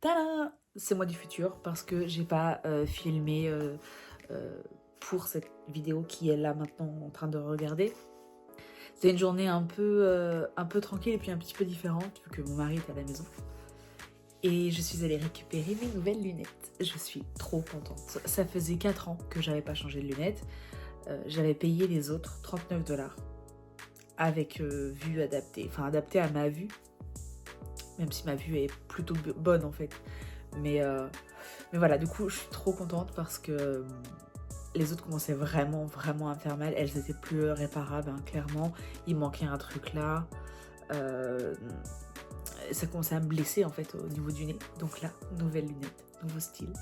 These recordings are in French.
Tada! C'est moi du futur parce que j'ai pas filmé pour cette vidéo qui est là maintenant en train de regarder. C'était une journée un peu tranquille et puis un petit peu différente vu que mon mari est à la maison. Et je suis allée récupérer mes nouvelles lunettes. Je suis trop contente. Ça faisait 4 ans que j'avais pas changé de lunettes. J'avais payé les autres 39 $ avec vue adaptée, enfin adaptée à ma vue. Même si ma vue est plutôt bonne en fait. Mais voilà, du coup, je suis trop contente parce que les autres commençaient vraiment à me faire mal. Elles étaient plus réparables, hein, clairement. Il manquait un truc là. Ça commençait à me blesser en fait au niveau du nez. Donc là, nouvelles lunettes, nouveau style,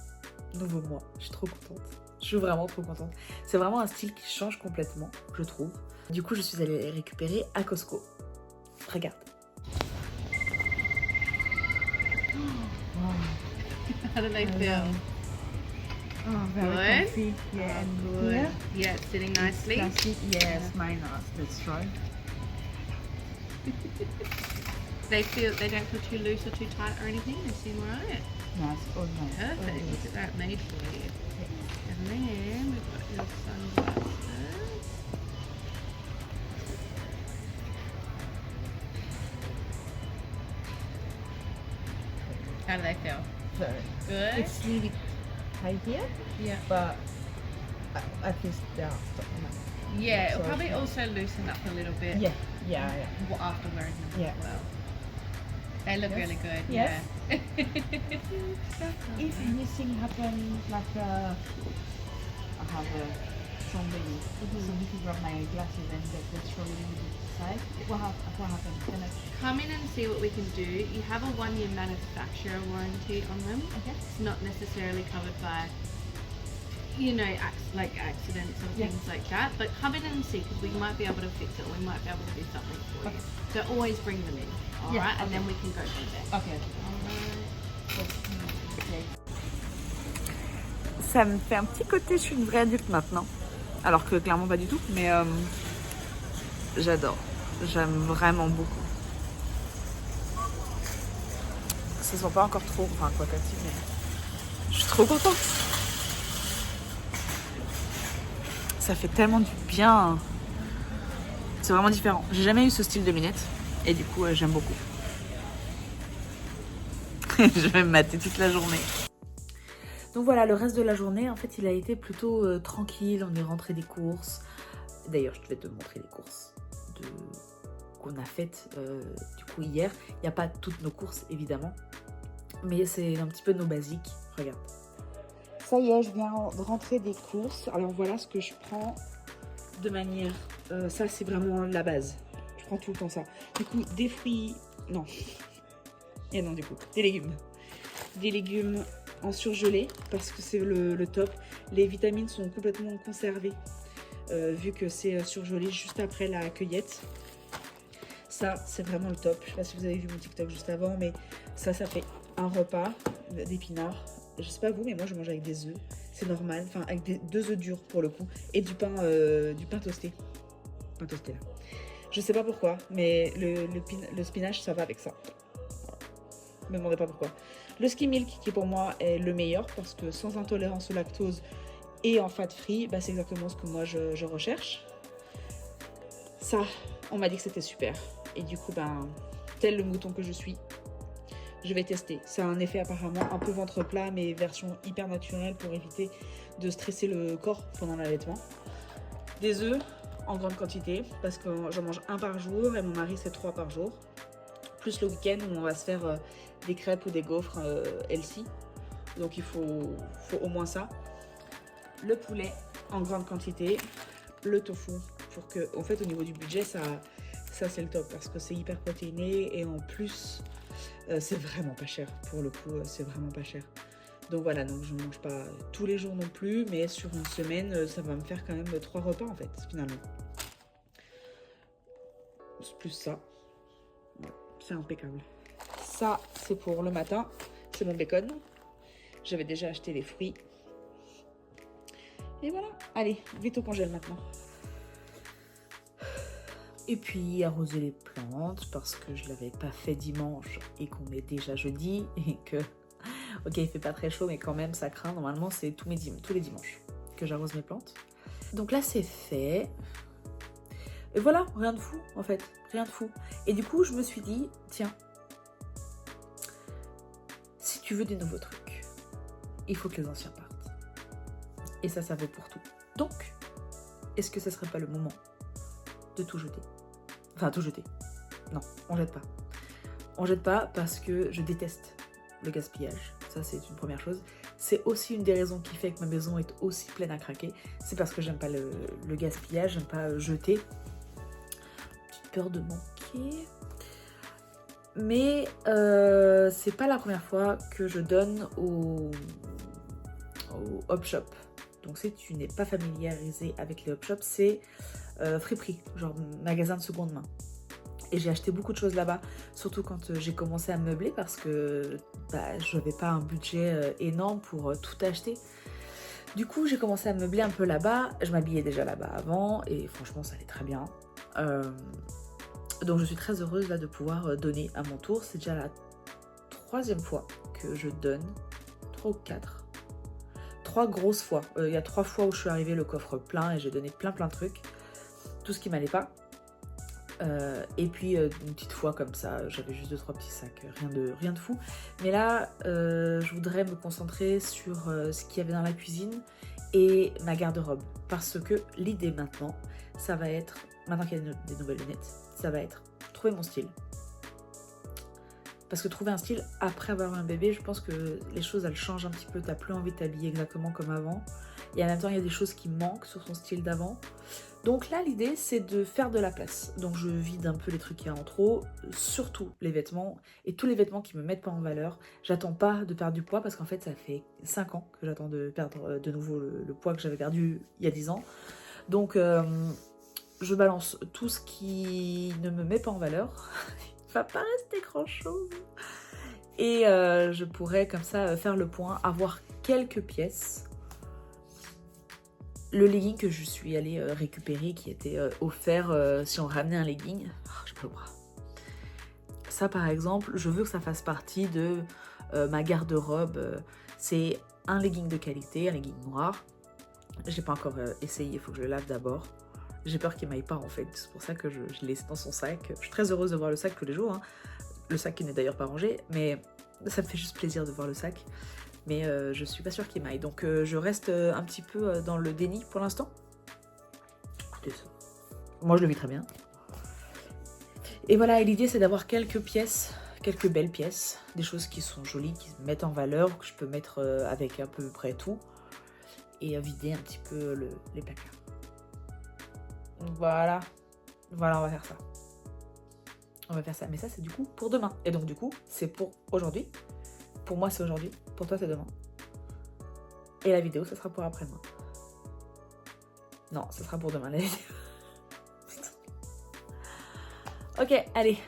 nouveau moi. Je suis trop contente. Je suis vraiment trop contente. C'est vraiment un style qui change complètement, je trouve. Du coup, je suis allée les récupérer à Costco. Regarde. How do they feel? Oh, very Good. comfy. Yeah, and Good. here, Yeah, it's sitting nicely. plastic. Yes, mine are. That's right. They don't feel too loose or too tight or anything. They seem alright. Nice, all nice. Perfect. Look at that, made for you. And then we've got your sunglasses. How do they feel? Very. Good. It's really tight here, Yeah. but at least they are. Yeah, it'll So probably it's also loosen up a little bit. Yeah, yeah. After wearing them Yeah. as well. They look Yes. really good. Yes. Yeah. If anything happens, like I have a strong baby, so if you grab my glasses and get the strawberry side, what happens? Can I? Come in and see what we can do. You have a 1-year manufacturer warranty on them. Okay. It's not necessarily covered by, you know, accidents and Yeah. things like that. But come in and see because we might be able to fix it. We might be able to do something for you. So always bring them in, all Yeah, right? And okay. then we can go from there. Okay. Okay. Ça me fait un petit côté, je suis une vraie adulte maintenant. Alors que clairement pas du tout, mais j'adore. J'aime vraiment beaucoup. Ça sent pas encore trop, enfin quoi qu'à mais je suis trop contente. Ça fait tellement du bien. C'est vraiment différent. J'ai jamais eu ce style de lunettes et du coup j'aime beaucoup. Je vais me mater toute la journée. Donc voilà, le reste de la journée, en fait, il a été plutôt tranquille. On est rentré des courses. D'ailleurs, je vais te montrer les courses qu'on a faites du coup hier. Il n'y a pas toutes nos courses, évidemment. Mais c'est un petit peu nos basiques. Regarde. Ça y est, je viens de rentrer des courses. Alors voilà ce que je prends de manière... ça, c'est vraiment la base. Je prends tout le temps ça. Du coup, des fruits... Non. Et non, du coup, des légumes. Des légumes en surgelé parce que c'est le top. Les vitamines sont complètement conservées vu que c'est surgelé juste après la cueillette. Ça, c'est vraiment le top. Je sais pas si vous avez vu mon TikTok juste avant, mais ça fait un repas d'épinards. Je sais pas vous, mais moi je mange avec des œufs. C'est normal, enfin avec 2 œufs durs pour le coup et du pain toasté. Pain toasté là. Je sais pas pourquoi, mais le spinach ça va avec ça. Ne me demandez pas pourquoi. Le skim milk qui pour moi est le meilleur parce que sans intolérance au lactose et en fat free, bah, c'est exactement ce que moi je recherche. Ça, on m'a dit que c'était super. Et du coup, ben, tel le mouton que je suis, je vais tester. Ça a un effet apparemment un peu ventre plat, mais version hyper naturelle pour éviter de stresser le corps pendant l'allaitement. Des œufs en grande quantité parce que j'en mange 1 par jour et mon mari c'est 3 par jour. Plus le week-end où on va se faire des crêpes ou des gaufres healthy. Donc il faut au moins ça. Le poulet en grande quantité. Le tofu pour que, en fait, au niveau du budget, ça c'est le top parce que c'est hyper protéiné et en plus c'est vraiment pas cher. Pour le coup, c'est vraiment pas cher. Donc voilà, donc je ne mange pas tous les jours non plus, mais sur une semaine, ça va me faire quand même 3 repas en fait, finalement. Plus ça. C'est impeccable. Ça, c'est pour le matin. C'est mon bacon. J'avais déjà acheté les fruits. Et voilà. Allez, vite au congèle maintenant. Et puis arroser les plantes parce que je ne l'avais pas fait dimanche et qu'on est déjà jeudi et que Ok, il fait pas très chaud, mais quand même, ça craint. Normalement, c'est tous les dimanches que j'arrose mes plantes. Donc là, c'est fait. Et voilà, rien de fou, en fait. Rien de fou. Et du coup, je me suis dit, tiens, si tu veux des nouveaux trucs, il faut que les anciens partent. Et ça vaut pour tout. Donc, est-ce que ce serait pas le moment de tout jeter? Enfin, tout jeter. Non, on jette pas. On jette pas parce que je déteste le gaspillage. Ça, c'est une première chose. C'est aussi une des raisons qui fait que ma maison est aussi pleine à craquer. C'est parce que j'aime pas le gaspillage, j'aime pas jeter. Petite peur de manquer. Mais c'est pas la première fois que je donne au Hop Shop. Donc si tu n'es pas familiarisé avec les Hop Shop, c'est friperie, genre magasin de seconde main. Et j'ai acheté beaucoup de choses là-bas, surtout quand j'ai commencé à meubler parce que je n'avais pas un budget énorme pour tout acheter. Du coup, j'ai commencé à meubler un peu là-bas. Je m'habillais déjà là-bas avant et franchement, ça allait très bien. Donc je suis très heureuse là de pouvoir donner à mon tour. C'est déjà la 3e fois que je donne, 3 ou 4. 3 grosses fois. Il y a 3 fois où je suis arrivée le coffre plein et j'ai donné plein de trucs. Tout ce qui m'allait pas. Et puis une petite fois comme ça, j'avais juste 2-3 petits sacs, rien de fou. Mais là, je voudrais me concentrer sur ce qu'il y avait dans la cuisine et ma garde-robe. Parce que l'idée maintenant, ça va être, maintenant qu'il y a des nouvelles lunettes, ça va être trouver mon style. Parce que trouver un style après avoir un bébé, je pense que les choses elles changent un petit peu, t'as plus envie de t'habiller exactement comme avant. Et en même temps, il y a des choses qui manquent sur son style d'avant. Donc là, l'idée, c'est de faire de la place. Donc je vide un peu les trucs qu'il y a en trop, surtout les vêtements, et tous les vêtements qui me mettent pas en valeur. J'attends pas de perdre du poids, parce qu'en fait, ça fait 5 ans que j'attends de perdre de nouveau le poids que j'avais perdu il y a 10 ans. Donc je balance tout ce qui ne me met pas en valeur. Il va pas rester grand chose. Et je pourrais comme ça faire le point, avoir quelques pièces. Le legging que je suis allée récupérer, qui était offert si on ramenait un legging. Oh, j'ai pas le bras. Ça par exemple, je veux que ça fasse partie de ma garde-robe. C'est un legging de qualité, un legging noir. J'ai pas encore essayé, il faut que je le lave d'abord. J'ai peur qu'il m'aille pas en fait, c'est pour ça que je l'ai laissé dans son sac. Je suis très heureuse de voir le sac tous les jours, hein. Le sac qui n'est d'ailleurs pas rangé, mais ça me fait juste plaisir de voir le sac. Mais je suis pas sûre qu'il m'aille, donc je reste un petit peu dans le déni pour l'instant. Moi je le vis très bien. Et voilà, et l'idée c'est d'avoir quelques pièces, quelques belles pièces, des choses qui sont jolies, qui se mettent en valeur, que je peux mettre avec à peu près tout, et vider un petit peu les placards. Voilà, on va faire ça. On va faire ça, mais ça c'est du coup pour demain. Et donc du coup, c'est pour aujourd'hui. Pour moi c'est aujourd'hui, pour toi c'est demain. Et la vidéo, ça sera pour après-demain. Non, ça sera pour demain la vidéo. Ok, allez,